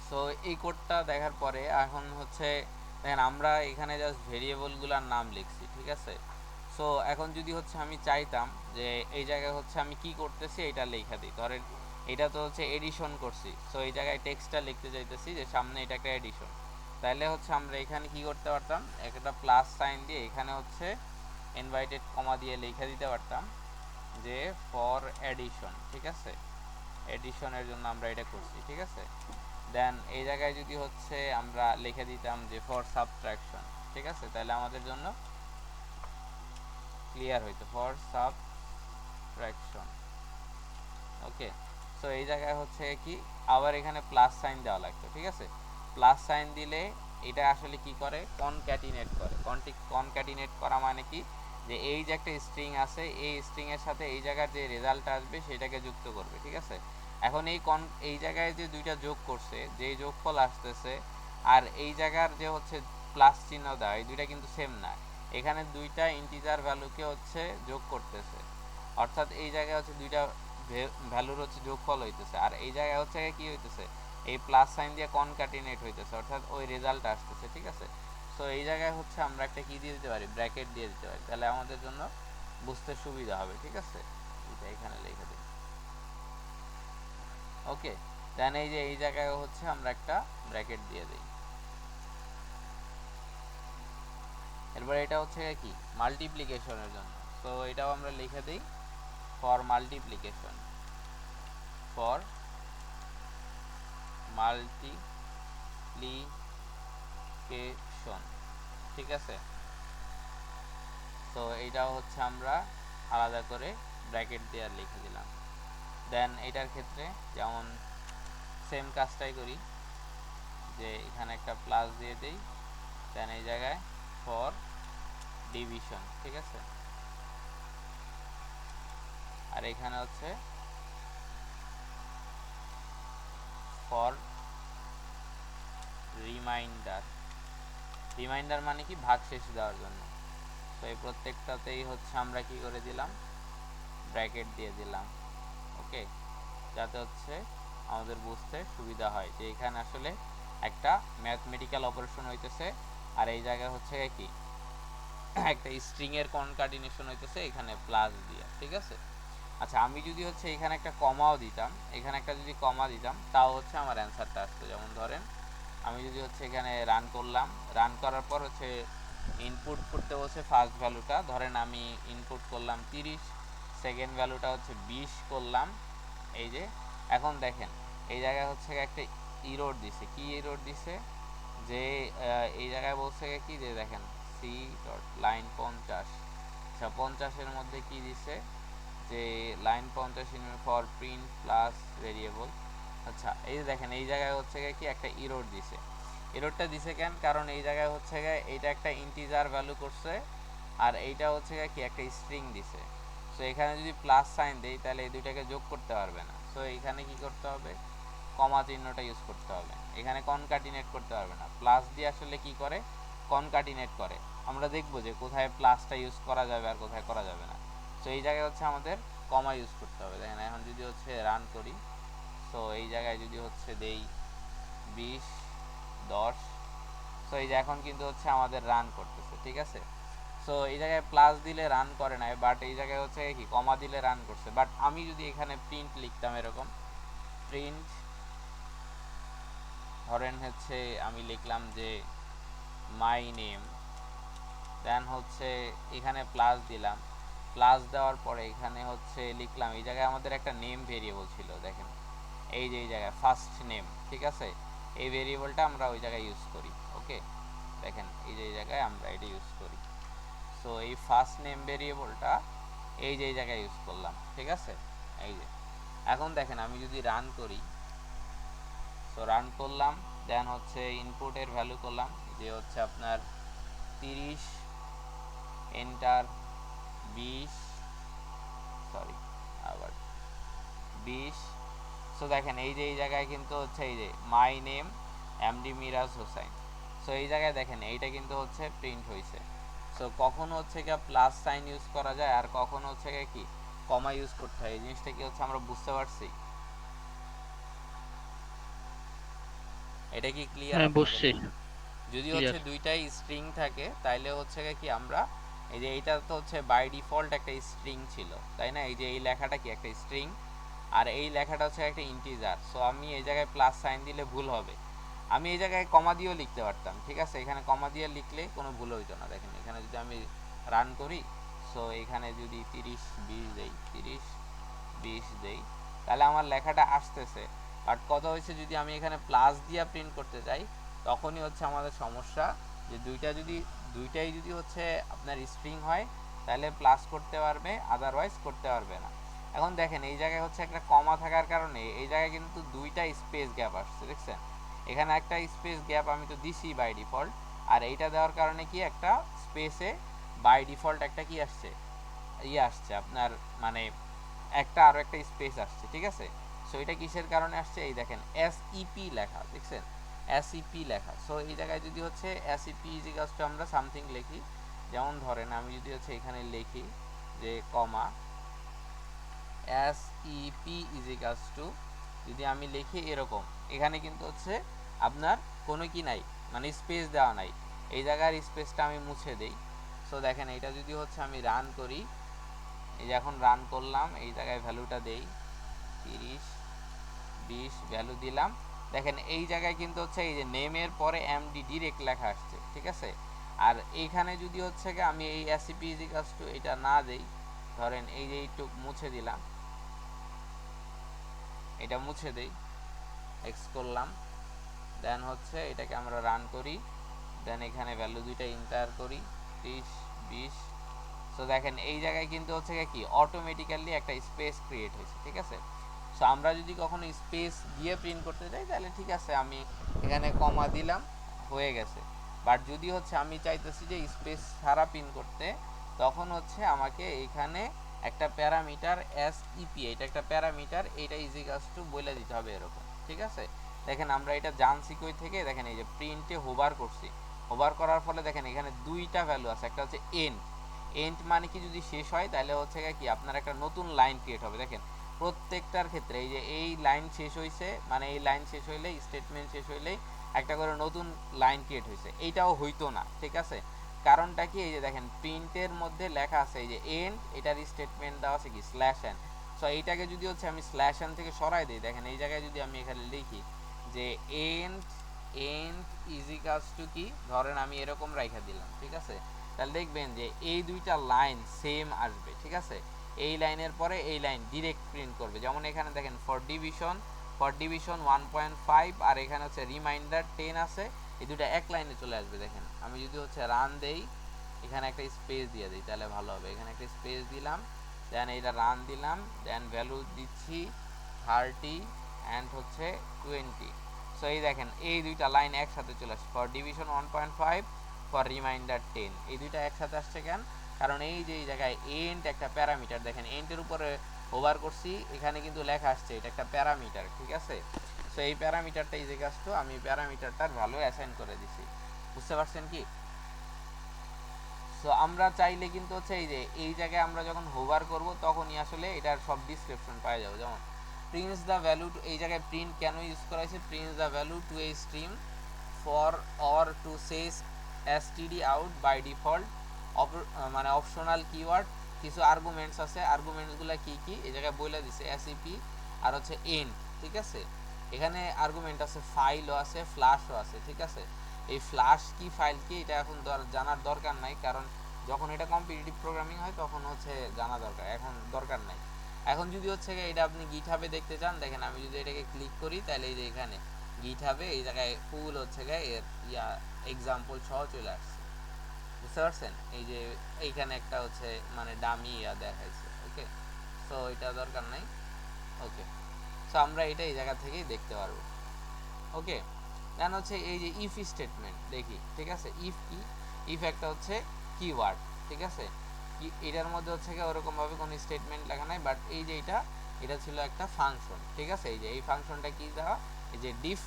So এই কোডটা দেখার পরে এখন হচ্ছে দেখেন আমরা এখানে জাস্ট ভেরিয়েবলগুলোর নাম লিখছি, ঠিক আছে। সো এখন যদি হচ্ছে আমি চাইতাম যে এই জায়গায় হচ্ছে আমি কি করতেছি এটা লেখা দিই, ধরেন এটা তো হচ্ছে এডিশন করছি, সো এই জায়গায় টেক্সটটা লিখতে চাইতেছি যে সামনে এটা একটা এডিশন, তাহলে হচ্ছে আমরা এখানে কি করতে পারতাম, একটা প্লাস সাইন দিয়ে এখানে হচ্ছে ইনভাইটেড কমা দিয়ে লিখে দিতে পারতাম যে ফর এডিশন, ঠিক আছে। এডিশনের জন্য আমরা এটা করছি, ঠিক আছে। দেন এই জায়গায় যদি হচ্ছে আমরা লিখে দিতাম যে ফর সাবট্রাকশন, ঠিক আছে, তাহলে আমাদের জন্য ক্লিয়ার হইতো ফর সাবট্রাকশন। ওকে, সো এই জায়গায় হচ্ছে কি আবার এখানে প্লাস সাইন দেওয়া লাগতো, ঠিক আছে। প্লাস সাইন দিলে এটা আসলে কি করে, কনক্যাটিনেট করে। কনক্যাটিনেট করা মানে কি, যে এই যে একটা স্ট্রিং আছে এই স্ট্রিং এর সাথে এই জায়গার যে রেজাল্ট আসবে সেটাকে যুক্ত করবে, ঠিক আছে। এখন এই জায়গায় যে দুইটা যোগ করছে, যে যোগফল আসতেছে আর এই জায়গার যে হচ্ছে প্লাস চিহ্ন দেওয়া, এই দুইটা কিন্তু সেম না। এখানে দুইটা ইন্টিজার ভ্যালুকে হচ্ছে যোগ করতেছে, অর্থাৎ এই জায়গায় হচ্ছে দুইটা ভ্যালুর হচ্ছে যোগফল হইতেছে, আর এই জায়গায় হচ্ছে কি হইতেছে, এই প্লাস সাইন দিয়ে কনক্যাটিনেট হইতেছে, অর্থাৎ ওই রেজাল্ট আসতেছে, ঠিক আছে। সো এই জায়গায় হচ্ছে আমরা একটা কি দিয়ে দিতে পারি, ব্র্যাকেট দিয়ে দিতে পারি, তাহলে আমাদের জন্য বুঝতে সুবিধা হবে, ঠিক আছে। এটা এখানে লিখে দিই। ওকে, দেন এই যে এই জায়গায় হচ্ছে আমরা একটা ব্র্যাকেট দিয়ে দিই। এরপর এটা হচ্ছে কি মাল্টিপ্লিকেশনের জন্য, তো এটাও আমরা লিখে দিই ফর মাল্টিপ্লিকেশন, ফর মাল্টিপ্লিকেশন, ঠিক আছে। তো এইটাও হচ্ছে আমরা আলাদা করে ব্র্যাকেট দিয়ে লিখে দিলাম। দেন এটার ক্ষেত্রে যেমন সেম কাজটাই করি, যে এখানে একটা প্লাস দিয়ে দিই, দেন এই জায়গায় ফর ডিভিশন, ঠিক আছে। আর এখানে হচ্ছে ফর রিমাইন্ডার। রিমাইন্ডার মানে কি, ভাগশেষ দেওয়ার জন্য। তো এই প্রত্যেকটাতেই হচ্ছে আমরা কি করে দিলাম, ব্র্যাকেট দিয়ে দিলাম। ওকে, যাতে হচ্ছে আমাদের বুঝতে সুবিধা হয় যে এখানে আসলে একটা ম্যাথমেটিক্যাল অপারেশন হইতেছে, আর এই জায়গায় হচ্ছে কি একটা স্ট্রিং এর কনকাটিনেশন হইতেছে এখানে প্লাস দিয়ে, ঠিক আছে। আচ্ছা, আমি যদি হচ্ছে এখানে একটা কমাও দিতাম, এখানে একটা যদি কমা দিতাম, তাও হচ্ছে আমার অ্যান্সারটা আসতো। যেমন ধরেন আমি যদি হচ্ছে এখানে রান করলাম, রান করার পর হচ্ছে ইনপুট করতে বলছে ফার্স্ট ভ্যালুটা, ধরেন আমি ইনপুট করলাম 30, সেকেন্ড ভ্যালুটা হচ্ছে 20 করলাম, এই যে। এখন দেখেন এই জায়গায় হচ্ছে একটা ইরোর দিছে, কি ইরোর দিছে, যে এই জায়গায় বলছে কি, যে দেখেন সি ডট লাইন 50, আচ্ছা 50-এর মধ্যে কি দিছে, যে line 50 in for print plus variable. আচ্ছা এই যে দেখেন এই জায়গায় হচ্ছে কি একটা ইরোর দিছে। এররটা দিছে কেন, কারণ এই জায়গায় হচ্ছে এইটা একটা ইন্টিজার ভ্যালু করছে, আর এইটা হচ্ছে কি একটা স্ট্রিং দিছে। সো এখানে যদি প্লাস সাইন দেই তাহলে এই দুইটাকে যোগ করতে পারবে না, সো এখানে কি করতে হবে, কমা চিহ্নটা ইউজ করতে হবে। এখানে কনকাটিনেট করতে পারবে না, প্লাস দিয়ে আসলে কি করে, কনকাটিনেট করে। আমরা দেখবো যে কোথায় প্লাসটা ইউজ করা যাবে আর কোথায় করা যাবে না। সো এই জায়গায় হচ্ছে আমাদের কমা ইউজ করতে হবে। দেখেন এখন যদি হচ্ছে রান করি, সো এই জায়গায় যদি হচ্ছে দেই 20, 10, সো এই যে এখন কিন্তু হচ্ছে আমাদের রান করতেছে, ঠিক আছে। সো এই জায়গায় প্লাস দিলে রান করে নাই, বাট এই জায়গায় হচ্ছে কি কমা দিলে রান করছে। বাট আমি যদি এখানে প্রিন্ট লিখতাম এরকম, প্রিন্ট ধরেন হচ্ছে আমি লিখলাম যে মাই নেম, দেন হচ্ছে এখানে প্লাস দিলাম, প্লাস দেওয়ার পরে এখানে হচ্ছে লিখলাম, এই জায়গায় আমাদের একটা নেম ভেরিয়েবল ছিল, দেখেন এই যে এই জায়গায় ফার্স্ট নেম, ঠিক আছে। এই ভেরিয়েবলটা আমরা ওই জায়গায় ইউজ করি। ওকে, দেখেন এই যে এই জায়গায় আমরা এটা ইউজ করি। সো এই ফার্স্ট নেম ভেরিয়েবলটা এই যে এই জায়গায় ইউজ করলাম, ঠিক আছে। এই যে এখন দেখেন আমি যদি রান করি, সো রান করলাম, দেন হচ্ছে ইনপুটের ভ্যালু করলাম, যে হচ্ছে আপনার 30, এন্টার 20, সরি আবার 20। সো দেখেন এই যে এই জায়গায় কিন্তু হচ্ছে এই যে my name MD Miraj Hossain. So এই জায়গায় দেখেন এইটা কিন্তু হচ্ছে প্রিন্ট হয়েছে। সো কখন হচ্ছে কি প্লাস সাইন ইউজ করা যায় আর কখন হচ্ছে কি কমা ইউজ করতে হয়, এই জিনিসটা কি হচ্ছে আমরা বুঝতে পারছি। এটা কি ক্লিয়ার হ্যাঁ আপনাদের বুঝছি। জন্য? যদি হচ্ছে ক্লিয়ার। দুইটাই স্ট্রিং থাকে তাইলে হচ্ছে কি আমরা এই যে এইটা তো হচ্ছে বাই ডিফল্ট একটা স্ট্রিং ছিল, তাই না? এই যে এই লেখাটা কি একটা স্ট্রিং, আর এই লেখাটা হচ্ছে একটা ইন্টিজার। সো আমি এই জায়গায় প্লাস সাইন দিলে ভুল হবে। আমি এই জায়গায় কমা দিয়েও লিখতে পারতাম, ঠিক আছে? এখানে কমা দিয়ে লিখলে কোনো ভুল হইতো না। দেখেন এখানে যদি আমি রান করি, সো এখানে যদি 30-20 দেই, 30-20 দেই, তাহলে আমার লেখাটা আসতেছে। বাট কথা হয়েছে যদি আমি এখানে প্লাস দিয়ে প্রিন্ট করতে চাই, তখনই হচ্ছে আমাদের সমস্যা যে দুইটাই যদি হচ্ছে আপনার স্ট্রিং হয় তাহলে প্লাস করতে পারবে, আদারওয়াইজ করতে পারবে না। এখন দেখেন এই জায়গায় হচ্ছে একটা কমা থাকার কারণে এই জায়গায় কিন্তু দুইটা স্পেস গ্যাপ আসছে, দেখছেন? এখানে একটা স্পেস গ্যাপ আমি তো দিছি বাই ডিফল্ট, আর এইটা দেওয়ার কারণে কি একটা স্পেসে বাই ডিফল্ট একটা কি আসছে, আসছে আপনার, মানে একটা আরও একটা স্পেস আসছে, ঠিক আছে? সো এটা কিসের কারণে আসছে? এই দেখেন এসইপি লেখা, দেখছেন? এসইপি লেখা। সো এই জায়গায় যদি হচ্ছে এসইপি ইজিকালস টু আমরা সামথিং লিখি, যেমন ধরেন আমি যদি হচ্ছে এখানে লিখি যে কমা এসইপি ইজিকালস টু, যদি আমি লিখি এরকম, এখানে কিন্তু হচ্ছে আপনার কোনো কি নাই, মানে স্পেস দেওয়া নাই। এই জায়গার স্পেসটা আমি মুছে দেই। সো দেখেন এটা যদি হচ্ছে আমি রান করি, এই যে এখন রান করলাম, এই জায়গায় ভ্যালুটা দেই 30-20 ভ্যালু দিলাম। দেখেন এই জায়গায় কিন্তু হচ্ছে এই যে নেমের পরে এমডি ডিরেক্ট লেখা আসছে, ঠিক আছে? আর এইখানে যদি হচ্ছে কি আমি এই এসিপি ইজিকালস টু এটা না দেই, ধরেন এই যে এইটুক মুছে দিলাম, এটা মুছে দেই, এক্স করলাম, দেন হচ্ছে এটাকে আমরা রান করি, দেন এখানে ভ্যালু দুইটা এন্টার করি 30-20। সো দেখেন এই জায়গায় কিন্তু হচ্ছে কি অটোমেটিক্যালি একটা স্পেস ক্রিয়েট হয়েছে, ঠিক আছে? সো আমরা যদি কখনো স্পেস দিয়ে প্রিন্ট করতে চাই তাহলে ঠিক আছে, আমি এখানে কমা দিলাম, হয়ে গেছে। বাট যদি হচ্ছে আমি চাইতেছি যে স্পেস ছাড়া প্রিন্ট করতে, তখন হচ্ছে আমাকে এখানে একটা প্যারামিটার এসইপি, এটা একটা প্যারামিটার, এটা ইজিকালস টু বলে দিতে হবে এরকম, ঠিক আছে? দেখেন আমরা এটা জানছি কই থেকে, দেখেন এই যে প্রিন্টে হোভার করছি, হোভার করার ফলে দেখেন এখানে দুইটা ভ্যালু আছে, একটা হচ্ছে এন্ড। এন্ড মানে কি যদি শেষ হয় তাহলে হচ্ছে কি আপনার একটা নতুন লাইন ক্রিয়েট হবে। দেখেন প্রত্যেকটার ক্ষেত্রে এই যে এই লাইন শেষ হয়েছে, মানে এই লাইন শেষ হইলেই, স্টেটমেন্ট শেষ হইলেই একটা করে নতুন লাইন ক্রিয়েট হয়েছে, এইটাও হইতো না, ঠিক আছে? কারণটা কি, এই যে দেখেন প্রিন্টের মধ্যে লেখা আছে এই যে এন্ড, এটার স্টেটমেন্ট দেওয়া আছে কি স্ল্যাশ এন। সো এইটাকে যদি হচ্ছে আমি স্ল্যাশ এন থেকে সরাই দিই, দেখেন এই জায়গায় যদি আমি এখানে লিখি যে এন্ড এন্ড ইজিকালস টু কি, ধরেন আমি এরকম রাইখা দিলাম, ঠিক আছে? তাহলে দেখবেন যে এই দুইটা লাইন সেম আসবে, ঠিক আছে? এই লাইনের পরে এই লাইন ডিরেক্ট প্রিন্ট করবে। যেমন এখানে দেখেন ফর ডিভিশন 1.5, আর এখানে হচ্ছে রিমাইন্ডার 10 আছে, এই দুটো এক লাইনে চলে আসবে। দেখেন আমি যদি হচ্ছে রান দেই, এখানে একটা স্পেস দিয়ে দিই তাহলে ভালো হবে। এখানে একটা স্পেস দিলাম, দেন এইটা রান দিলাম, দেন ভ্যালু দিচ্ছি 30 অ্যান্ড হচ্ছে 20। সো এই দেখেন এই দুইটা লাইন একসাথে চলে আসছে, ফর ডিভিশন 1.5, ফর রিমাইন্ডার 10, এই দুইটা একসাথে আসছে কেন? কারণ এই যে এই জায়গায় এন্ড একটা প্যারামিটার, দেখেন এন্ডের উপরে ওভার করছি, এখানে কিন্তু লেখা আসছে এটা একটা প্যারামিটার, ঠিক আছে? সো এই প্যারামিটারটা ইজ ইকুয়ালস টু, আমি প্যারামিটারটার ভ্যালু অ্যাসাইন করে দিছি। বুঝতে পারছেন কি? সো আমরা চাইলে কিন্তু হচ্ছে এই যে এই জায়গায় আমরা যখন হোভার করব তখনই আসলে এটার সব ডিসক্রিপশন পাওয়া যাবে। যেমন প্রিন্টস দ্য ভ্যালু টু, এই জায়গায় প্রিন্ট কেন ইউজ করা হয়েছে, prints the value to a stream for or to sys STD out by default, মানে অপশনাল কিওয়ার্ড, কিছু আর্গুমেন্টস আছে, আর্গুমেন্টসগুলো কি কি এই জায়গায় বলে দিছে এসইপি, আর হচ্ছে এন্ড, ঠিক আছে? এখানে আর্গুমেন্ট আছে, ফাইলও আছে, ফ্ল্যাশও আছে, ঠিক আছে? এই ফ্ল্যাশ কি ফাইল কি এটা এখন জানার দরকার নাই, কারণ যখন এটা কম্পিটিটিভ প্রোগ্রামিং হয় তখন হচ্ছে জানা দরকার, এখন দরকার নাই। এখন যদি হচ্ছে এটা আপনি গিটহাবে দেখতে চান, দেখেন আমি যদি এটাকে ক্লিক করি তাহলে এই যে এখানে গিটহাবে এই জায়গায় ফুল হচ্ছে এর এক্সাম্পল সহ চলে আসছে। বুঝতে পারছেন? এই যে এইখানে একটা হচ্ছে মানে ডামি দেখাইছে, ওকে? সো এটা দরকার নাই, ওকে? সো আমরা এটা এই জায়গা থেকেই দেখতে পারবো, ওকে? দেন হচ্ছে এই যে ইফ স্টেটমেন্ট দেখি, ঠিক আছে? ইফ কি, ইফ একটা হচ্ছে কিওয়ার্ড, ঠিক আছে? এটার মধ্যে হচ্ছে ওরকমভাবে কোনো স্টেটমেন্ট লেখা নাই, বাট এই যে এটা ছিল একটা ফাংশন, ঠিক আছে? এই যে এই ফাংশনটা কি দেওয়া, এই যে ডিফ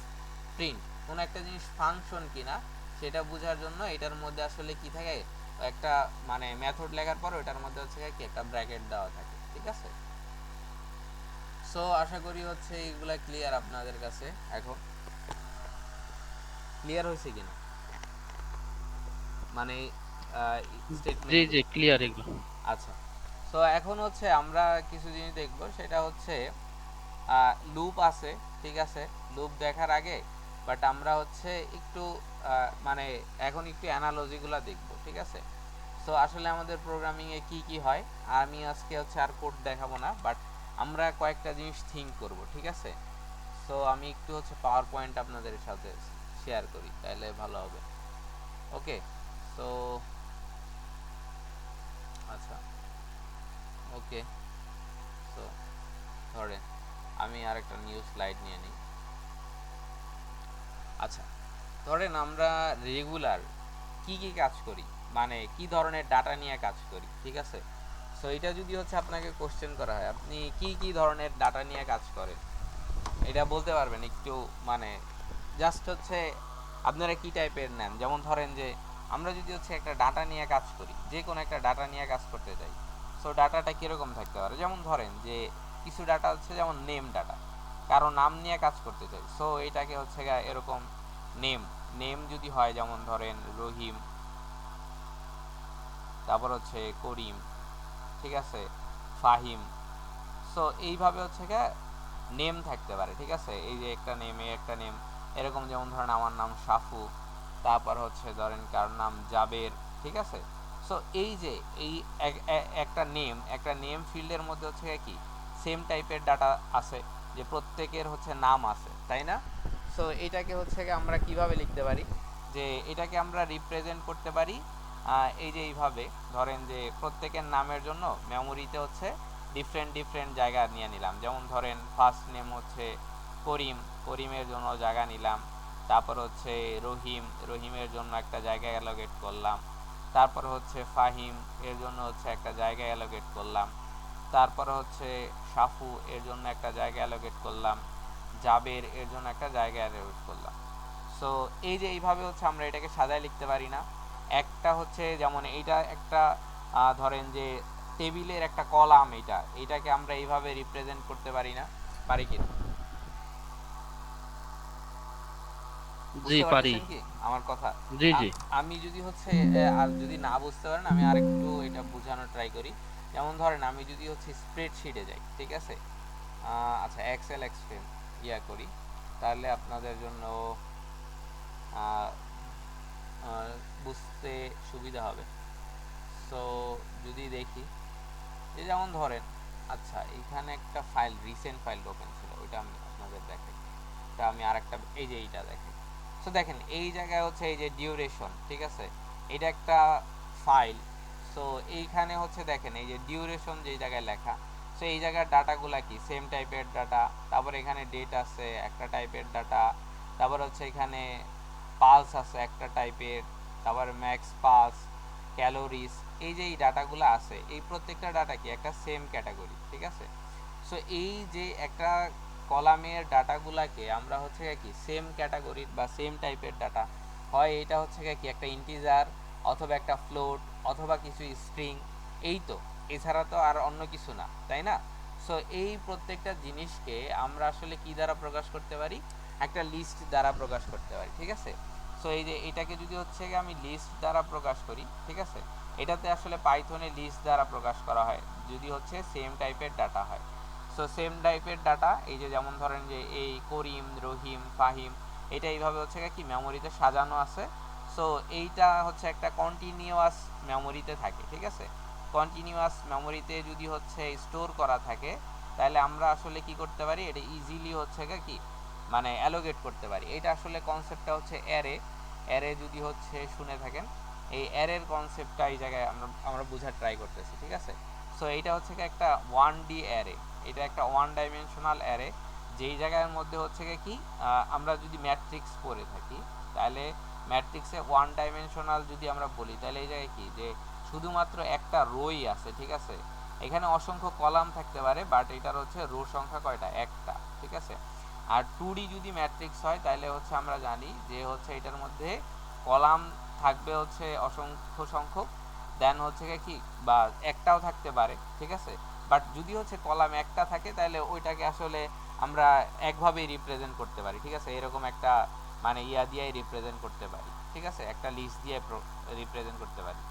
প্রিন্ট, কোনো একটা জিনিস ফাংশন কিনা সেটা বোঝার জন্য এটার মধ্যে আসলে কি থাকে, একটা মানে মেথড লেখার পর ওটার মধ্যে হচ্ছে কি একটা ব্র্যাকেট দেওয়া থাকে, ঠিক আছে? সো আশা করি হচ্ছে এইগুলা ক্লিয়ার আপনাদের কাছে এখন। ক্লিয়ার হয়েছে কিনা মানে জি স্টেটমেন্টগুলো? জি ক্লিয়ার এগুলো। আচ্ছা, সো এখন হচ্ছে আমরা কিছু জিনিস দেখব, সেটা হচ্ছে লুপ আছে, ঠিক আছে। লুপ দেখার আগে বাট আমরা হচ্ছে একটু মানে এখন একটু অ্যানালজিগুলো দেখব, ঠিক আছে। সো আসলে আমাদের প্রোগ্রামিংয়ে কি কি হয়, আমি আজকে হচ্ছে আর কোড দেখাবো না, বাট আমরা কয়েকটা জিনিস থিঙ্ক করব, ঠিক আছে। সো আমি একটু হচ্ছে পাওয়ার পয়েন্ট আপনাদের সাথে শেয়ার করি, তাহলে ভালো হবে। ওকে, সো আচ্ছা, ওকে, সো ধরেন আমি আরেকটা নিউ স্লাইড নিয়ে নিই। আচ্ছা, ধরেন আমরা রেগুলার কি কি কাজ করি, মানে কি ধরনের ডাটা নিয়ে কাজ করি, ঠিক আছে। সো এটা যদি হচ্ছে আপনাকে কোশ্চেন করা হয়, আপনি কি কি ধরনের ডাটা নিয়ে কাজ করেন, এটা বলতে পারবেন একটু, মানে জাস্ট হচ্ছে আপনারা কি টাইপের নেন। যেমন ধরেন যে আমরা যদি হচ্ছে একটা ডাটা নিয়ে কাজ করি, যে কোনো একটা ডাটা নিয়ে কাজ করতে চাই, সো ডাটাটা কীরকম থাকতে পারে, যেমন ধরেন যে কিছু ডাটা হচ্ছে যেমন নেম ডাটা, কারো নাম নিয়ে কাজ করতে চাই, সো এটাকে হচ্ছে এরকম নেম, নেম যদি হয় যেমন ধরেন রহিম, তারপর হচ্ছে করিম, ঠিক আছে, ফাহিম, সো এইভাবে হচ্ছে নেম থাকতে পারে, ঠিক আছে। এই যে একটা নেম, এই একটা নেম, এরকম যেমন ধরেন আমার নাম সাফু, তারপর হচ্ছে ধরেন কার নাম জাবের, ঠিক আছে। সো এই যে এই একটা নেম ফিল্ডের মধ্যে হচ্ছে কি সেম টাইপের ডাটা আছে, যে প্রত্যেকের হচ্ছে নাম আছে, তাই না। সো এটাকে হচ্ছে আমরা কিভাবে লিখতে পারি, যে এটাকে আমরা রিপ্রেজেন্ট করতে পারি এই যে এইভাবে, ধরেন যে প্রত্যেকের নামের জন্য মেমোরিতে হচ্ছে ডিফারেন্ট ডিফারেন্ট জায়গা নিয়ে নিলাম। যেমন ধরেন ফার্স্ট নেম হচ্ছে করিম, করিমের জন্য জায়গা নিলাম। তারপর হচ্ছে রহিম, রহিমের জন্য একটা জায়গা অ্যালোকেট করলাম। তারপর হচ্ছে ফাহিম, এর জন্য হচ্ছে একটা জায়গা অ্যালোকেট করলাম। তারপর হচ্ছে সাফু, এর জন্য একটা জায়গা অ্যালোকেট করলাম। জাবের, এর জন্য একটা জায়গা অ্যালোকেট করলাম। সো এই যে এইভাবে হচ্ছে আমরা এটাকে সাজায় লিখতে পারি না। একটা হচ্ছে যেমন এইটা একটা ধরেন যে টেবিলের একটা কলাম, এইটাকে আমরা এইভাবে রিপ্রেজেন্ট করতে পারি না, পারি কি না? জি বুঝতে পারি। পারতেছেন কি আমার কথা? জি জি আমি যদি হচ্ছে আর যদি না বুঝতে পারেন, আমি আরেকটু এটা বোঝানোর ট্রাই করি। যেমন ধরেন আমি যদি হচ্ছে স্প্রেডশিটে যাই, ঠিক আছে, আচ্ছা এক্সেল এক্সট্রিম করি, তাহলে আপনাদের জন্য আহ, আহ, বুঝতে সুবিধা হবে। সো যদি দেখি, যে যেমন ধরেন, আচ্ছা এখানে একটা ফাইল, রিসেন্ট ফাইল ওপেন ছিল, ওইটা আমি আপনাদের দেখাই। এটা আমি আরেকটা, এই যে এইটা দেখাই। সো দেখেন এই জায়গায় হচ্ছে এই যে ডিউরেশন, ঠিক আছে, এটা একটা ফাইল। সো এইখানে হচ্ছে দেখেন এই যে ডিউরেশন যেই জায়গায় লেখা, সো এই জায়গার ডাটাগুলা কি সেম টাইপের ডাটা। তারপর এখানে ডেট আছে একটা টাইপের ডাটা। তারপর হচ্ছে এখানে পালস আছে একটা টাইপের। তারপর ম্যাক্স পালস, ক্যালোরিজ, এই যে এই ডাটাগুলো আছে, এই প্রত্যেকটা ডাটা কি একটা সেম ক্যাটাগরি, ঠিক আছে। সো এই যে একটা কলামের ডাটাগুলাকে আমরা হচ্ছে কি সেম ক্যাটাগরির বা সেম টাইপের ডাটা, হয় এটা হচ্ছে কি একটা ইন্টিজার, অথবা একটা ফ্লোট, অথবা কিছু স্ট্রিং, এই তো, এছাড়া তো আর অন্য কিছু না, তাই না। সো এই প্রত্যেকটা জিনিসকে আমরা আসলে কি দ্বারা প্রকাশ করতে পারি, একটা লিস্ট দ্বারা প্রকাশ করতে পারি, ঠিক আছে। সো এই যে এটাকে যদি হচ্ছে আমি লিস্ট দ্বারা প্রকাশ করি, ঠিক আছে, এটাতে আসলে পাইথনে লিস্ট দ্বারা প্রকাশ করা হয় যদি হচ্ছে সেম টাইপের ডাটা হয়। সো সেম টাইপের ডাটা, এই যে যেমন ধরেন যে এই করিম, রহিম, ফাহিম, এটা এইভাবে হচ্ছে কি মেমোরিতে সাজানো আছে। সো এইটা হচ্ছে একটা কন্টিনিউয়াস মেমোরিতে থাকে, ঠিক আছে। কন্টিনিউয়াস মেমোরিতে যদি হচ্ছে স্টোর করা থাকে, তাহলে আমরা আসলে কি করতে পারি, এটা ইজিলি হচ্ছে কি মানে অ্যালোকেট করতে পারি। এটা আসলে কনসেপ্টটা হচ্ছে অ্যারে। অ্যারে যদি হচ্ছে শুনে থাকেন, এই অ্যারের কনসেপ্টটা এই জায়গায় আমরা বোঝার ট্রাই করতেছি, ঠিক আছে। সো এইটা হচ্ছে একটা 1D অ্যারে, এটা একটা ওয়ান ডাইমেনশনাল অ্যারে, যেই জায়গার মধ্যে হচ্ছে কি আমরা যদি ম্যাট্রিক্স পড়ে থাকি, তাহলে ম্যাট্রিক্সে ওয়ান ডাইমেনশনাল যদি আমরা বলি, তাহলে এই জায়গায় কি যে শুধুমাত্র একটা রোই আছে, ঠিক আছে। এখানে অসংখ্য কলাম থাকতে পারে, বাট এটার হচ্ছে রো সংখ্যা কয়টা, একটা, ঠিক আছে। আর 2D যদি ম্যাট্রিক্স হয়, তাহলে হচ্ছে আমরা জানি যে হচ্ছে এটার মধ্যে কলাম থাকবে হচ্ছে অসংখ্য সংখ্যক, দেন হচ্ছে কি বা একটাও থাকতে পারে, ঠিক আছে। বাট যদি হচ্ছে কলাম একটা থাকে, তাহলে ওইটাকে আসলে আমরা একভাবেই রিপ্রেজেন্ট করতে পারি, ঠিক আছে। এরকম একটা মানে ইয়া দিয়ে রিপ্রেজেন্ট করতে পারি, ঠিক আছে, একটা লিস্ট দিয়ে রিপ্রেজেন্ট করতে পারি।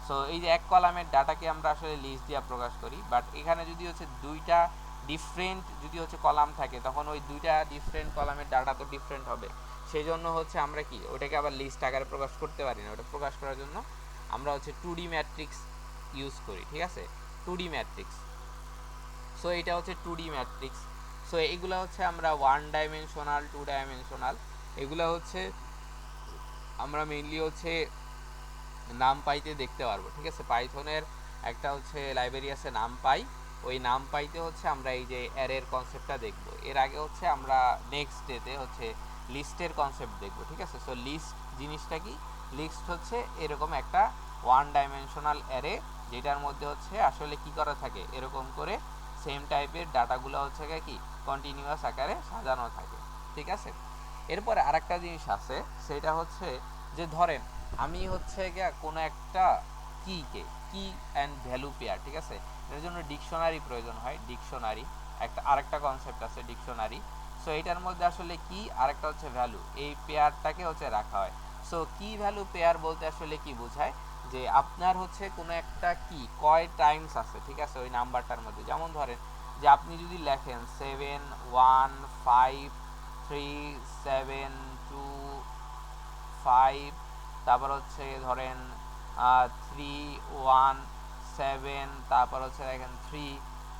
সো এই যে এক কলামের ডাটাকে আমরা আসলে লিস্ট দিয়ে প্রকাশ করি, বাট এখানে যদি হচ্ছে দুইটা ডিফারেন্ট যদি হচ্ছে কলাম থাকে, তখন ওই দুইটা ডিফারেন্ট কলামের ডাটা তো ডিফারেন্ট হবে। সেই জন্য হচ্ছে আমরা কি ওটাকে আবার লিস্ট আকারে প্রকাশ করতে পারি না। ওটা প্রকাশ করার জন্য আমরা হচ্ছে 2D ম্যাট্রিক্স ইউজ করি, ঠিক আছে, 2D ম্যাট্রিক্স। সো এটা হচ্ছে 2D ম্যাট্রিক্স। সো এগুলো হচ্ছে আমরা 1 ডাইমেনশনাল, 2 ডাইমেনশনাল, এগুলো হচ্ছে আমরা মেইনলি হচ্ছে নাম পাইতে দেখতে পারবো, ঠিক আছে। পাইথনের একটা হচ্ছে লাইব্রেরি আছে নাম পাই, ওই নাম পাইতে হচ্ছে আমরা এই যে অ্যারের কনসেপ্টটা দেখব। এর আগে হচ্ছে আমরা নেক্সট ডেতে হচ্ছে লিস্টের কনসেপ্ট দেখব, ঠিক আছে। সো লিস্ট জিনিসটা কি, লিস্ট হচ্ছে এরকম একটা 1 ডাইমেনশনাল অ্যারে, যেটার মধ্যে হচ্ছে আসলে কি করা থাকে, এরকম করে সেম টাইপের ডাটাগুলো হচ্ছে কি কন্টিনিউয়াস আকারে সাজানো থাকে, ঠিক আছে। এরপরে আরেকটা জিনিস আছে, সেটা হচ্ছে যে ধরেন আমি হচ্ছে গিয়া কোনো একটা কিকে কি অ্যান্ড ভ্যালু পেয়ার, ঠিক আছে, এর জন্য ডিকশনারি প্রয়োজন হয়। ডিকশনারি একটা আরেকটা কনসেপ্ট আছে ডিকশনারি। সো এটার মধ্যে আসলে কি আরেকটা হচ্ছে ভ্যালু, এই পেয়ারটাকে হচ্ছে রাখা হয়। সো কি ভ্যালু পেয়ার বলতে আসলে কি বোঝায়, যে আপনার হচ্ছে কোনো একটা কি কয় টাইমস আছে, ঠিক আছে, ওই নাম্বারটার মধ্যে। যেমন ধরেন যে আপনি যদি লেখেন 7 1 5 3 7 2 5, তারপর হচ্ছে ধরেন 3 1 7, তারপর হচ্ছে দেখেন 3,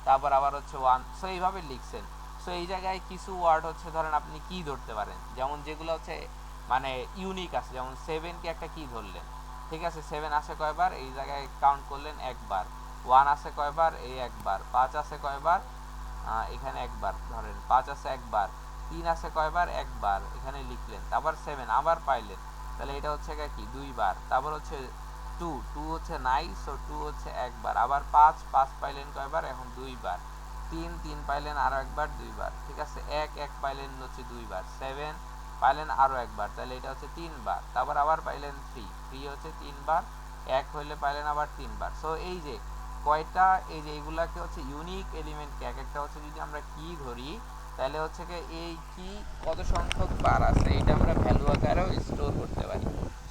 তারপর আবার হচ্ছে 1। সো এইভাবে লিখছেন। সো এই জায়গায় কিছু ওয়ার্ড হচ্ছে ধরেন আপনি কি ধরতে পারেন, যেমন যেগুলো হচ্ছে মানে ইউনিক আছে, যেমন 7কে একটা কি ধরলেন, ঠিক আছে, 7 আছে কয়বার, এই জায়গায় কাউন্ট করলেন একবার। 1 আছে কয়বার, এই একবার। 5 আছে কয়বার, এখানে একবার ধরেন। 5 আছে একবার। 3 আছে কয়বার, একবার, এখানে লিখলেন। তারপর 7 আবার পাইলেন, তাহলে এটা হচ্ছে কি দুইবার। তারপর হচ্ছে 2 2 হচ্ছে নাই, সো 2 হচ্ছে একবার। আবার 5 5 পাইলেন কয়বার, এখন দুইবার। 3 3 পাইলেন আরো একবার, দুইবার, ঠিক আছে। 1 1 পাইলেন হচ্ছে দুইবার। 7 পাইলেন আরো একবার, তাহলে এটা হচ্ছে তিনবার। তারপর আবার পাইলেন 3 3 হচ্ছে তিনবার। 1 হইলে পাইলেন আবার তিনবার। সো এই যে কয়টা, এই যে এইগুলাকে হচ্ছে ইউনিক এলিমেন্টকে এক একটা হচ্ছে যদি আমরা কি ধরি, তাহলে হচ্ছে কি এই কি কত সংখ্যক বার আছে এটা আমরা ভ্যালু আকারেও স্টোর করতে পারি।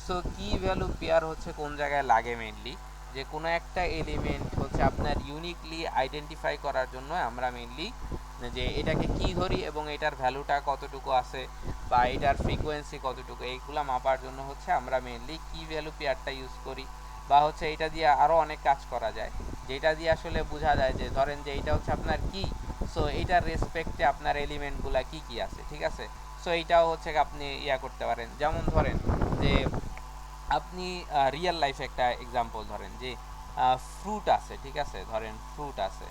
সো কি ভ্যালু পেয়ার হচ্ছে কোন জায়গায় লাগে মেইনলি, যে কোনো একটা এলিমেন্ট হচ্ছে আপনার ইউনিকলি আইডেন্টিফাই করার জন্য আমরা মেইনলি যে এটাকে কি ধরি এবং এটার ভ্যালুটা কতটুকু আছে বা এটার ফ্রিকোয়েন্সি কতটুকু, এইগুলো মাপার জন্য হচ্ছে আমরা মেইনলি কি ভ্যালু পেয়ারটা ইউজ করি। বা হচ্ছে এটা দিয়ে আরও অনেক কাজ করা যায়, যেটা দিয়ে আসলে বোঝা যায় যে ধরেন যে এইটা হচ্ছে আপনার কি, সো এইটার রেসপেক্টে আপনার এলিমেন্টগুলা কি কি আছে, ঠিক আছে। সো এইটাও হচ্ছে আপনি ইয়া করতে পারেন। যেমন ধরেন যে আপনি রিয়েল লাইফে একটা এক্সাম্পল ধরেন যে ফ্রুট আছে, ঠিক আছে, ধরেন ফ্রুট আছে।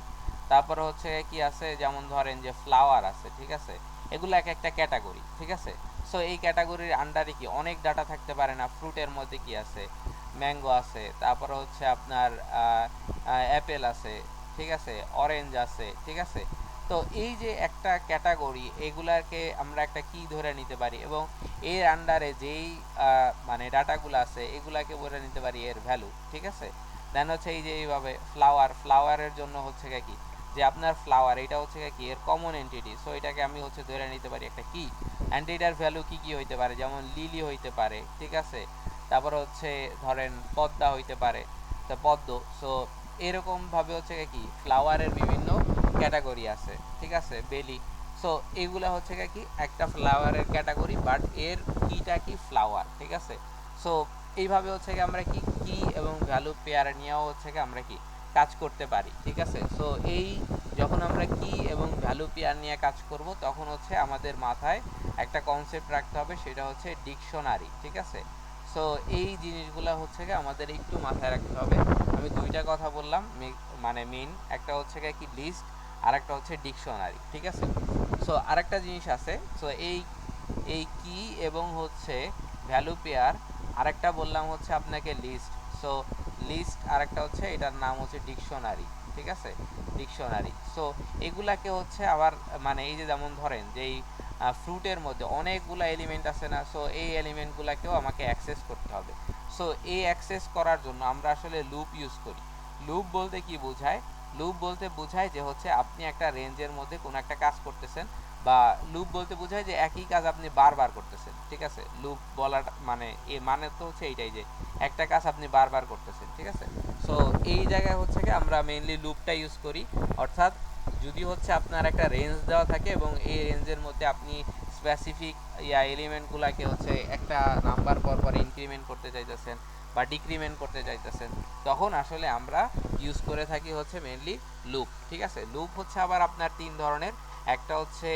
তারপরে হচ্ছে কি আছে, যেমন ধরেন যে ফ্লাওয়ার আছে, ঠিক আছে। এগুলো এক একটা ক্যাটাগরি, ঠিক আছে। সো এই ক্যাটাগরির আন্ডারে কি অনেক ডাটা থাকতে পারে না। ফ্রুটের মধ্যে কি আছে, ম্যাঙ্গো আছে, তারপরে হচ্ছে আপনার অ্যাপেল আছে, ঠিক আছে, অরেঞ্জ আছে, ঠিক আছে। তো এই যে একটা ক্যাটাগরি, এগুলাকে আমরা একটা কি ধরে নিতে পারি এবং এর আন্ডারে যেই মানে ডাটাগুলো আছে এগুলাকে বলে নিতে পারি এর ভ্যালু, ঠিক আছে। দেন হচ্ছে এই যে এইভাবে ফ্লাওয়ারের জন্য হচ্ছে কি যে আপনার ফ্লাওয়ার এটা হচ্ছে কি এর কমন এন্টিটি, সো এটাকে আমি হচ্ছে ধরে নিতে পারি একটা কি। অ্যান্ড এটার ভ্যালু কি কি হইতে পারে, যেমন লিলি হইতে পারে, ঠিক আছে। তারপর হচ্ছে ধরেন পদ্মা হইতে পারে, তো পদ্ম। সো এরকমভাবে হচ্ছে কি ফ্লাওয়ারের বিভিন্ন ক্যাটাগরি আছে, ঠিক আছে, বেলি। সো এগুলো হচ্ছে কি একটা ফ্লাওয়ারের ক্যাটাগরি, বাট এর কিটা কি ফ্লাওয়ার, ঠিক আছে। সো এইভাবে হচ্ছে কি আমরা কি কি এবং ভ্যালু পেয়ার নিয়েও হচ্ছে কি আমরা কি কাজ করতে পারি, ঠিক আছে। সো এই যখন আমরা কি এবং ভ্যালু পেয়ার নিয়ে কাজ করব, তখন হচ্ছে আমাদের মাথায় একটা কনসেপ্ট রাখতে হবে, সেটা হচ্ছে ডিকশনারি, ঠিক আছে। সো এই জিনিসগুলো হচ্ছে কি আমাদের একটু মাথায় রাখতে হবে। আমি দুইটা কথা বললাম, মানে মেইন একটা হচ্ছে কি লিস্ট, আর একটা হচ্ছে ডিকশনারি, ঠিক আছে। সো আরেকটা জিনিস আছে, সো এই এই কি এবং হচ্ছে ভ্যালু পেয়ার, আরেকটা বললাম হচ্ছে আপনাকে লিস্ট। সো লিস্ট আরেকটা হচ্ছে এটার নাম হচ্ছে ডিকশনারি, ঠিক আছে, ডিকশনারি। সো এগুলাকে হচ্ছে আবার মানে এই যে যেমন ধরেন যে এই ফ্রুটের মধ্যে অনেকগুলো এলিমেন্ট আছে না, সো এই এলিমেন্টগুলোকেও আমাকে অ্যাক্সেস করতে হবে। সো এই অ্যাক্সেস করার জন্য আমরা আসলে লুপ ইউজ করি। লুপ বলতে কি বোঝায়, লুপ বলতে বোঝায় যে হচ্ছে আপনি একটা রেঞ্জের মধ্যে কোনো একটা কাজ করতেছেন, বা লুপ বলতে বোঝায় যে একই কাজ আপনি বারবার করতেছেন, ঠিক আছে। লুপ বলার মানে মানে তো হচ্ছে এইটাই যে একটা কাজ আপনি বারবার করতেছেন, ঠিক আছে। সো এই জায়গায় হচ্ছে কি আমরা মেইনলি লুপটা ইউজ করি, অর্থাৎ যদি হচ্ছে আপনার একটা রেঞ্জ দেওয়া থাকে এবং এই রেঞ্জের মধ্যে আপনি স্পেসিফিক এলিমেন্টগুলোকে হচ্ছে একটা নাম্বার পর পর ইনক্রিমেন্ট করতে চাইতেছেন বা ডিক্রিমেন্ট করতে চাইতেছেন, তখন আসলে আমরা ইউজ করে থাকি হচ্ছে মেইনলি লুপ, ঠিক আছে। লুপ হচ্ছে আবার আপনার তিন ধরনের, একটা হচ্ছে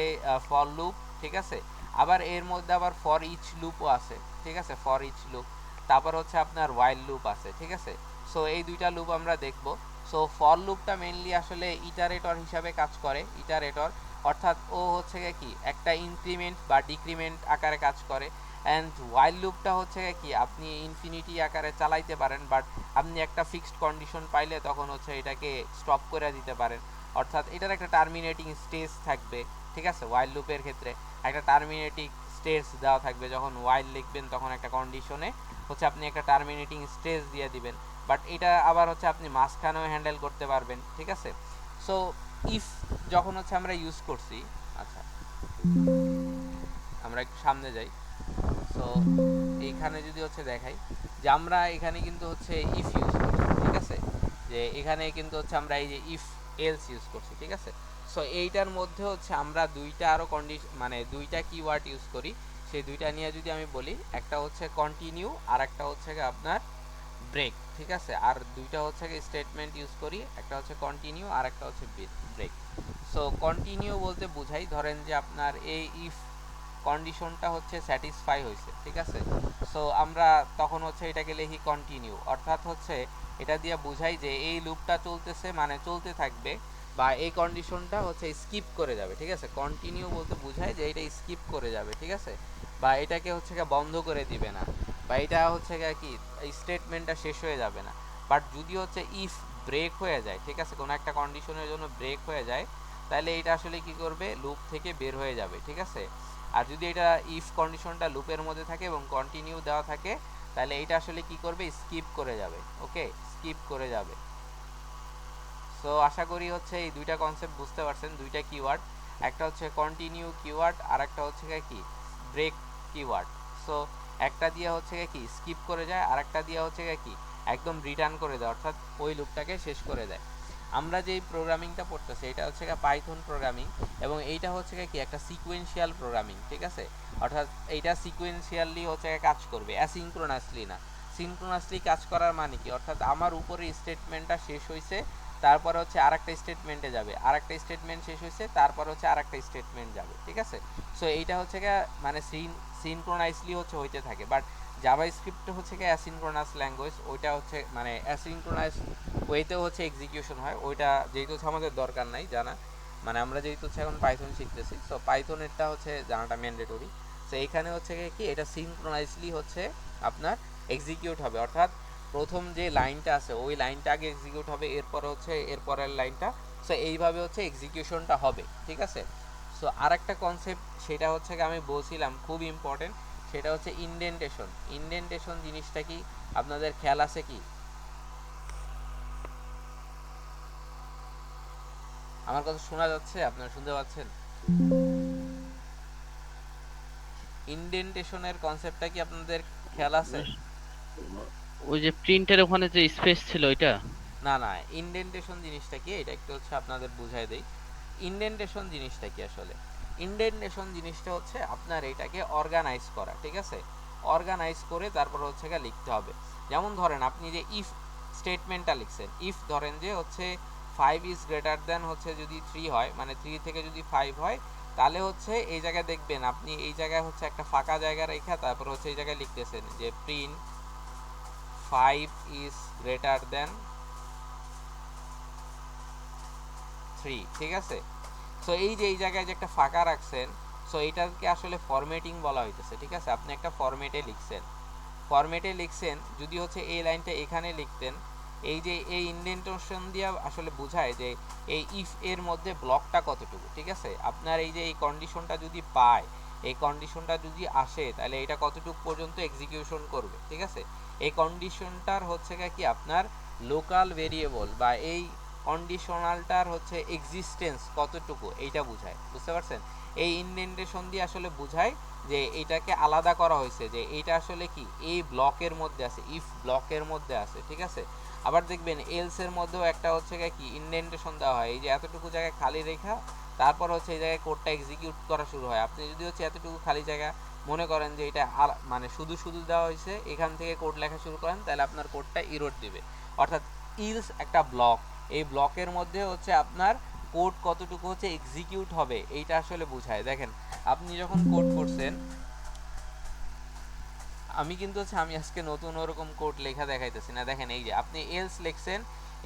ফর লুপ, ঠিক আছে। আবার এর মধ্যে আবার ফর ইচ লুপও আছে, ঠিক আছে, ফর ইচ লুপ। তারপর হচ্ছে আপনার ওয়াইল লুপ আছে, ঠিক আছে। সো এই দুইটা লুপ আমরা দেখব। সো ফর লুপটা মেইনলি আসলে ইটারেটর হিসাবে কাজ করে, ইটারেটর, অর্থাৎ ও হচ্ছে কি একটা ইনক্রিমেন্ট বা ডিক্রিমেন্ট আকারে কাজ করে। অ্যান্ড ওয়াইল লুপটা হচ্ছে কি আপনি ইনফিনিটি আকারে চালাইতে পারেন, বাট আপনি একটা ফিক্সড কন্ডিশন পাইলে তখন হচ্ছে এটাকে স্টপ করে দিতে পারেন, অর্থাৎ এটার একটা টার্মিনেটিং স্টেজ থাকবে, ঠিক আছে। ওয়াইল লুপের ক্ষেত্রে একটা টার্মিনেটিং স্টেজ দেওয়া থাকবে, যখন ওয়াইল লিখবেন তখন একটা কন্ডিশনে হচ্ছে আপনি একটা টার্মিনেটিং স্টেজ দিয়ে দিবেন, বাট এটা আবার হচ্ছে আপনি মাঝখানেও হ্যান্ডেল করতে পারবেন, ঠিক আছে। সো ইফ যখন হচ্ছে আমরা ইউজ করছি, আচ্ছা আমরা একটু সামনে যাই। সো এইখানে যদি হচ্ছে দেখাই যে আমরা এখানে কিন্তু হচ্ছে ইফ ইউজ করছি, ঠিক আছে, যে এখানে কিন্তু হচ্ছে আমরা এই যে ইফ এলস ইউজ করছি, ঠিক আছে। সো এইটার মধ্যে হচ্ছে আমরা দুইটা আরও কন্ডিশন মানে দুইটা কিওয়ার্ড ইউজ করি, সেই দুইটা নিয়ে যদি আমি বলি, একটা হচ্ছে কন্টিনিউ আর একটা হচ্ছে আপনার ব্রেক, ঠিক আছে। আর দুইটা হচ্ছে স্টেটমেন্ট ইউজ করি, একটা হচ্ছে কন্টিনিউ আর একটা হচ্ছে ব্রেক। সো কন্টিনিউ বলতে বোঝাই ধরেন যে আপনার এই ইফ কন্ডিশনটা হচ্ছে স্যাটিসফাই হয়েছে, ঠিক আছে। সো আমরা তখন হচ্ছে এটাকে লিখি কন্টিনিউ, অর্থাৎ হচ্ছে এটা দিয়ে বোঝাই যে এই লুপটা চলতেছে মানে চলতে থাকবে, বা এই কন্ডিশনটা হচ্ছে স্কিপ করে যাবে, ঠিক আছে। কন্টিনিউ বলতে বোঝায় যে এটা স্কিপ করে যাবে, ঠিক আছে, বা এটাকে হচ্ছে বন্ধ করে দিবে না, বা এটা হচ্ছে কি স্টেটমেন্টটা শেষ হয়ে যাবে না। বাট যদি হচ্ছে ইফ ব্রেক হয়ে যায়, ঠিক আছে, কোনো একটা কন্ডিশনের জন্য ব্রেক হয়ে যায়, তাহলে এটা আসলে কি করবে, লুপ থেকে বের হয়ে যাবে, ঠিক আছে। আর যদি এটা ইফ কন্ডিশনটা লুপের মধ্যে থাকে এবং কন্টিনিউ দেওয়া থাকে, তাহলে এটা আসলে কি করবে, স্কিপ করে যাবে, ওকে, স্কিপ করে যাবে। সো আশা করি হচ্ছে এই দুইটা কনসেপ্ট বুঝতে পারছেন, দুইটা কিওয়ার্ড, একটা হচ্ছে কন্টিনিউ কিওয়ার্ড আর একটা হচ্ছে কি ব্রেক কিওয়ার্ড। সো একটা দিয়ে হচ্ছে কি স্কিপ করে যায়, আর একটা দিয়ে হচ্ছে কি একদম রিটার্ন করে দেয়, অর্থাৎ ওই লুপটাকে শেষ করে দেয়। আমরা যেই প্রোগ্রামিংটা পড়তেছি এটা হচ্ছে পাইথন প্রোগ্রামিং, এবং এইটা হচ্ছে কি একটা সিকোয়েন্সিয়াল প্রোগ্রামিং, ঠিক আছে। অর্থাৎ এইটা সিকোয়েন্সিয়ালি হচ্ছে কাজ করবে, অ্যাসিনক্রোনাসলি না। সিনক্রোনাসলি কাজ করার মানে কি, অর্থাৎ আমার উপরে স্টেটমেন্টটা শেষ হয়েছে, তারপরে হচ্ছে আরেকটা স্টেটমেন্টে যাবে, আরেকটা স্টেটমেন্ট শেষ হয়েছে, তারপরে হচ্ছে আরেকটা স্টেটমেন্ট যাবে, ঠিক আছে। সো এইটা হচ্ছে মানে সিনক্রোনাইজলি হচ্ছে হইতে থাকে। বাট জাভাস্ক্রিপ্ট হচ্ছে অ্যাসিনক্রোনাস ল্যাঙ্গুয়েজ, ওইটা হচ্ছে মানে অ্যাসিনক্রোনাস ওয়েতেও হচ্ছে এক্সিকিউশন হয়, ওইটা যেহেতু হচ্ছে আমাদের দরকার নাই জানা, মানে আমরা যেহেতু হচ্ছে এখন পাইথন শিখতেছি, সো পাইথনেরটা হচ্ছে জানাটা ম্যান্ডেটরি। সো এইখানে হচ্ছে কি এটা সিনক্রোনাইজলি হচ্ছে আপনার এক্সিকিউট হবে, অর্থাৎ প্রথম যে লাইনটা আছে ওই লাইনটা আগে এক্সিকিউট হবে, এরপর হচ্ছে এরপরের লাইনটা। সো এইভাবে হচ্ছে এক্সিকিউশনটা হবে, ঠিক আছে। সো আর একটা কনসেপ্ট সেটা হচ্ছে আমি বলছিলাম খুব ইম্পর্টেন্ট, সেটা হচ্ছে ইনডেন্টেশন। ইনডেন্টেশন জিনিসটা কি আপনাদের খেয়াল আছে কি? আমার কথা শোনা যাচ্ছে, আপনারা শুনতে পাচ্ছেন? ইনডেন্টেশনের কনসেপ্টটা কি আপনাদের খেয়াল আছে? ওই যে প্রিন্টের ওখানে যে স্পেস ছিল ওইটা। না না, ইনডেন্টেশন জিনিসটা কি এটা একটু হচ্ছে আপনাদের বুঝাই দেই। ইনডেন্টেশন জিনিসটা কি আসলে? ইনডেন্টেশন জিনিসটা হচ্ছে আপনার এটাকে অর্গানাইজ করা, ঠিক আছে। অর্গানাইজ করে তারপর হচ্ছে লিখতে হবে। যেমন ধরেন আপনি যে ইফ স্টেটমেন্টটা লিখছেন, ইফ ধরেন যে হচ্ছে 5 ইজ গ্রেটার দেন হচ্ছে যদি 3 হয়, মানে 3 থেকে যদি 5 হয়, তাহলে হচ্ছে এই জায়গায় দেখবেন আপনি এই জায়গায় হচ্ছে একটা ফাঁকা জায়গা রেখে তারপর হচ্ছে এই জায়গায় লিখতেছেন যে প্রিন্ট 5 ইজ গ্রেটার দেন 3, ঠিক আছে। সো এই যে এই জায়গায় যে একটা ফাঁকা রাখছেন, সো এইটাকে আসলে ফরম্যাটিং বলা হইতেছে, ঠিক আছে। আপনি একটা ফরম্যাটে লিখছেন, যদি হচ্ছে এই লাইনটা এখানে লিখতেন, এই যে এই ইনডেন্টেশন দিয়ে আসলে বোঝায় যে এই ইফ এর মধ্যে ব্লকটা কতটুকু, ঠিক আছে। আপনার এই যে এই কন্ডিশনটা যদি পায়, এই কন্ডিশনটা যদি আসে, তাহলে এটা কতটুকু পর্যন্ত এক্সিকিউশন করবে, ঠিক আছে। এই কন্ডিশনটার হচ্ছে কি আপনার লোকাল ভেরিয়েবল বা এই কন্ডিশনালটার হচ্ছে এক্সিস্টেন্স কতটুকু এইটা বোঝায়, বুঝতে পারছেন। এই ইনডেন্টেশন দিয়ে আসলে বোঝায় যে এইটাকে আলাদা করা হয়েছে, যে এইটা আসলে কি এই ব্লকের মধ্যে আছে, ইফ ব্লকের মধ্যে আছে, ঠিক আছে। আবার দেখবেন এলস এর মধ্যেও একটা হচ্ছে কি ইনডেন্টেশন দেওয়া হয়, এই যে এতটুকু জায়গায় খালি রেখা, তারপর হচ্ছে এই জায়গায় কোডটা এক্সিকিউট করা শুরু হয়। আপনি যদি হচ্ছে এতটুকু খালি জায়গা মনে করেন যে এটা মানে শুধু শুধু দেওয়া হয়েছে, এখান থেকে কোড লেখা শুরু করেন, তাহলে আপনার কোডটা ইরোর দিবে। অর্থাৎ ইলস একটা ব্লক, এই ব্লকের মধ্যে হচ্ছে আপনার কোড কতটুকু হচ্ছে এক্সিকিউট হবে এইটা আসলে বোঝায়। দেখেন আপনি যখন কোড করছেন, আমি কিন্তু হচ্ছে আমি আজকে নতুন ওরকম কোড লেখা দেখাইতেছি না। দেখেন এই যে আপনি এলস লিখছেন,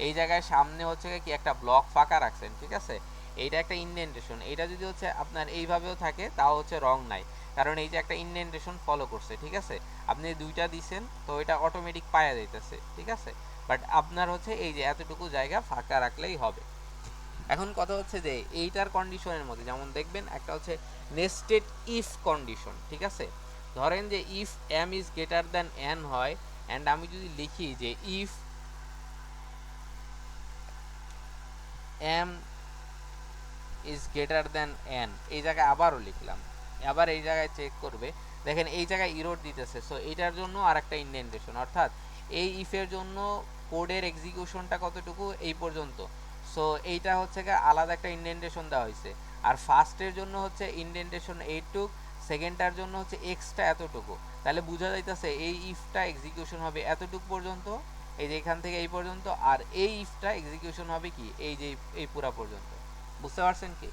এই জায়গায় সামনে হচ্ছে কি একটা ব্লক ফাঁকা রাখছেন, ঠিক আছে, এইটা একটা ইনডেন্টেশন। এটা যদি হচ্ছে আপনার এইভাবেও থাকে তাও হচ্ছে রং নাই, কারণ এই যে একটা ইনডেন্টেশন ফলো করছে, ঠিক আছে। আপনি দুইটা দিছেন তো এটা অটোমেটিক পায়া যাইতেছে, ঠিক আছে। বাট আপনার হচ্ছে এই যে এতটুকু জায়গা ফাঁকা রাখলেই হবে। এখন কথা হচ্ছে যে এইটার কন্ডিশনের মধ্যে যেমন দেখবেন একটা হচ্ছে নেস্টেড ইফ কন্ডিশন, ঠিক আছে। ধরেন যে if M is greater than N হয়, অ্যান্ড আমি যদি লিখি যে if M is greater than N, এই জায়গায় আবারও লিখলাম, আবার এই জায়গায় চেক করবে, দেখেন এই জায়গায় ইরোর দিতেছে। সো এইটার জন্য আর একটা ইনডেন্টেশন, অর্থাৎ এই ইফের জন্য কোডের এক্সিকিউশনটা কতটুকু এই পর্যন্ত। সো এইটা হচ্ছে আলাদা একটা ইনডেন্টেশন দেওয়া হয়েছে। আর ফার্স্টের জন্য হচ্ছে ইনডেন্টেশন এইটুক, সেকেন্ডটার জন্য হচ্ছে এক্সট্রা এতটুকু। তাহলে বোঝা যাইতেছে এই ইফটা এক্সিকিউশন হবে এতটুকু পর্যন্ত, এই যে এখান থেকে এই পর্যন্ত, আর এই ইফটা এক্সিকিউশন হবে কি এই যে এই পুরা পর্যন্ত। বুঝতে পারছেন কি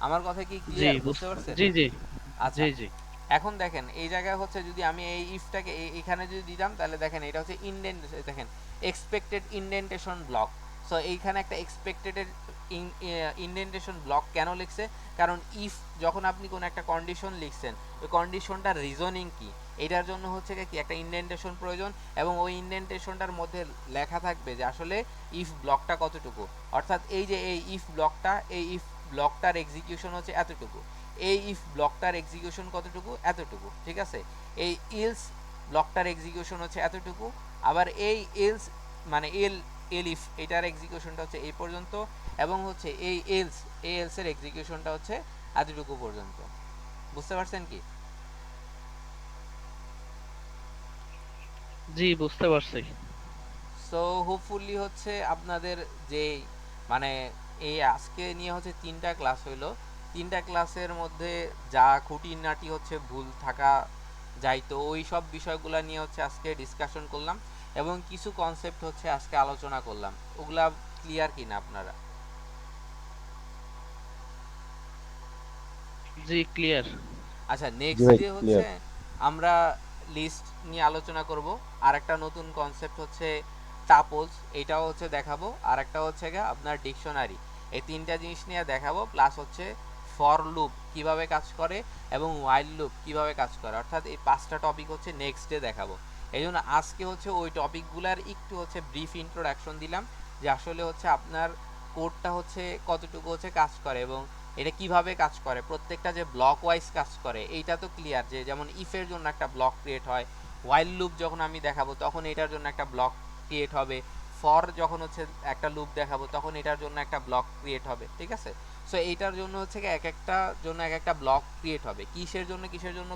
আমার কথা কি জি ক্লিয়ার? বুঝতে পারছেন? জি জি আচ্ছা, জি জি এখন দেখেন এই জায়গায় হচ্ছে যদি আমি এই ইফটাকে এখানে যদি দিতাম, তাহলে দেখেন এটা হচ্ছে দেখেন এক্সপেক্টেড ইনডেন্টেশন ব্লক। সো এইখানে একটা এক্সপেক্টেড ইনডেন্টেশন ব্লক কেন লিখছে, কারণ ইফ যখন আপনি কোনো একটা কন্ডিশন লিখছেন, ওই কন্ডিশনটার রিজনিং কি, এটার জন্য হচ্ছে কি একটা ইনডেন্টেশন প্রয়োজন, এবং ওই ইনডেন্টেশনটার মধ্যে লেখা থাকবে যে আসলে ইফ ব্লকটা কতটুকু। অর্থাৎ এই যে এই ইফ ব্লকটা, এই ইফ ব্লকটার এক্সিকিউশন হচ্ছে এতটুকু, এই ইফ ব্লকটার এক্সিকিউশন কতটুকু, এতটুকু, ঠিক আছে। এই ইলস ব্লকটার এক্সিকিউশন হচ্ছে এতটুকু, আবার এই এলস মানে এল ইফ এটার এক্সিকিউশনটা হচ্ছে এই পর্যন্ত, এবং হচ্ছে এই এলস এর এক্সিকিউশনটা হচ্ছে এতটুকু পর্যন্ত। বুঝতে পারছেন কি? জি বুঝতে পারছি। সো হোপফুলি হচ্ছে আপনাদের যে মানে এই আজকে নিয়ে হচ্ছে 3টা ক্লাস হইলো, 3টা ক্লাসের মধ্যে যা খুঁটিনাটি হচ্ছে ভুল থাকা যাইতো ওই সব বিষয়গুলো নিয়ে হচ্ছে আজকে ডিসকাশন করলাম, এবং কিছু কনসেপ্ট হচ্ছে আজকে আলোচনা করলাম। ওগুলা ক্লিয়ার কিনা আপনারা? জি ক্লিয়ার। আচ্ছা, জি নেক্সট ভাই ডে হচ্ছে ক্লিয়ার। আমরা লিস্ট নিয়ে আলোচনা করব, আর একটা নতুন কনসেপ্ট হচ্ছে টাপলস, এটাও হচ্ছে দেখাবো, আর একটা হচ্ছে আপনার ডিকশনারি। এই 3টা জিনিস নিয়ে দেখাবো, প্লাস হচ্ছে ফর লুপ কিভাবে কাজ করে এবং ওয়াইল লুপ কিভাবে কাজ করে, অর্থাৎ এই 5টা টপিক হচ্ছে নেক্সট ডে দেখাবো। এই জন্য আজকে হচ্ছে ওই টপিকগুলার একটু হচ্ছে ব্রিফ ইন্ট্রোডাকশন দিলাম, যে আসলে হচ্ছে আপনার কোডটা হচ্ছে কতটুকু হচ্ছে কাজ করে এবং এটা কিভাবে কাজ করে, প্রত্যেকটা যে ব্লক ওয়াইজ কাজ করে এইটা তো ক্লিয়ার। যে যেমন ইফের জন্য একটা ব্লক ক্রিয়েট হয়, ওয়াইল লুপ যখন আমি দেখাবো তখন এটার জন্য একটা ব্লক ক্রিয়েট হবে, ফর যখন হচ্ছে একটা লুপ দেখাবো তখন এটার জন্য একটা ব্লক ক্রিয়েট হবে, ঠিক আছে। সো এইটার জন্য হচ্ছে এক একটা জন্য এক একটা ব্লক ক্রিয়েট হবে, কিসের জন্য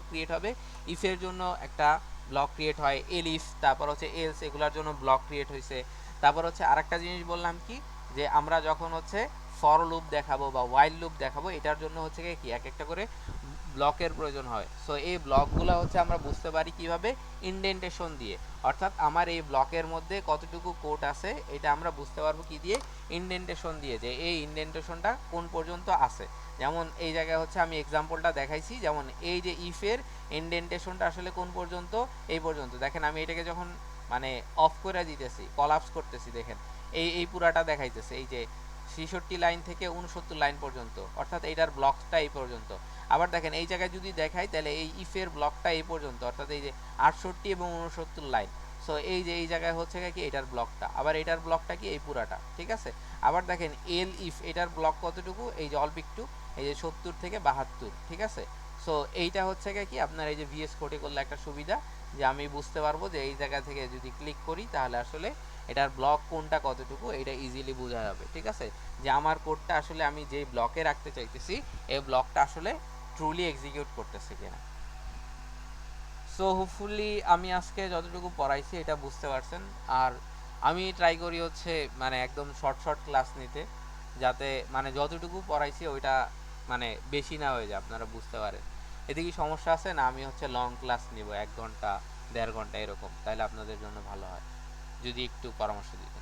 ক্রিয়েট হবে, ইফের জন্য একটা ব্লক ক্রিয়েট হয়, এল ইফ, তারপর হচ্ছে এলস, এগুলোর জন্য ব্লক ক্রিয়েট হয়েছে। তারপর হচ্ছে আরেকটা জিনিস বললাম কি, যে আমরা যখন হচ্ছে ফর লুপ দেখাবো বা ওয়াইল লুপ দেখাবো, এটার জন্য হচ্ছে কি এক একটা করে ব্লকের প্রয়োজন হয়। সো এই ব্লকগুলো হচ্ছে আমরা বুঝতে পারি কিভাবে, ইনডেন্টেশন দিয়ে। অর্থাৎ আমার এই ব্লকের মধ্যে কতটুকু কোড আছে এটা আমরা বুঝতে পারবো কি দিয়ে, ইনডেন্টেশন দিয়ে, যে এই ইনডেন্টেশনটা কোন পর্যন্ত আছে। যেমন এই জায়গায় হচ্ছে আমি এক্সাম্পলটা দেখাইছি, যেমন এই যে ইফের ইনডেন্টেশনটা আসলে কোন পর্যন্ত, এই পর্যন্ত। দেখেন আমি এটাকে যখন মানে অফ করে দিতেছি, কলাপস করতেছি, দেখেন এই পুরাটা দেখাইতেছে, এই যে 66 লাইন থেকে 69 লাইন পর্যন্ত, অর্থাৎ এইটার ব্লকটা এই পর্যন্ত। আবার দেখেন এই জায়গায় যদি দেখাই, তাহলে এই ইফের ব্লকটা এই পর্যন্ত, অর্থাৎ এই যে 68 এবং 69 লাইন। সো এই যে এই জায়গায় হচ্ছে কি এটার ব্লকটা, আবার এটার ব্লকটা কি এই পুরাটা, ঠিক আছে। আবার দেখেন এল ইফ এটার ব্লক কতটুকু, এই যে অল্প একটু, এই যে 70 থেকে 72, ঠিক আছে। সো এইটা হচ্ছে কি আপনার এই যে ভিএস কোডে করলে একটা সুবিধা, যে আমি বুঝতে পারবো যে এই জায়গা থেকে যদি ক্লিক করি তাহলে আসলে এটার ব্লক কোনটা কতটুকু এটা ইজিলি বোঝা যাবে, ঠিক আছে, যে আমার কোডটা আসলে আমি যেই ব্লকে রাখতে চাইতেছি এই ব্লকটা আসলে ট্রুলি এক্সিকিউট করতেছে কিনা। সো হোপফুলি আমি আজকে যতটুকু পড়াইছি এটা বুঝতে পারছেন। আর আমি ট্রাই করি হচ্ছে মানে একদম শর্ট শর্ট ক্লাস নিতে, যাতে মানে যতটুকু পড়াইছি ওইটা মানে বেশি না হয়ে যায়, আপনারা বুঝতে পারেন। এতে কি সমস্যা আছে না? আমি হচ্ছে লং ক্লাস নিব 1 ঘন্টা 1.5 ঘন্টা এরকম, তাহলে আপনাদের জন্য ভালো হয় যদি একটু পরামর্শ দিতেন।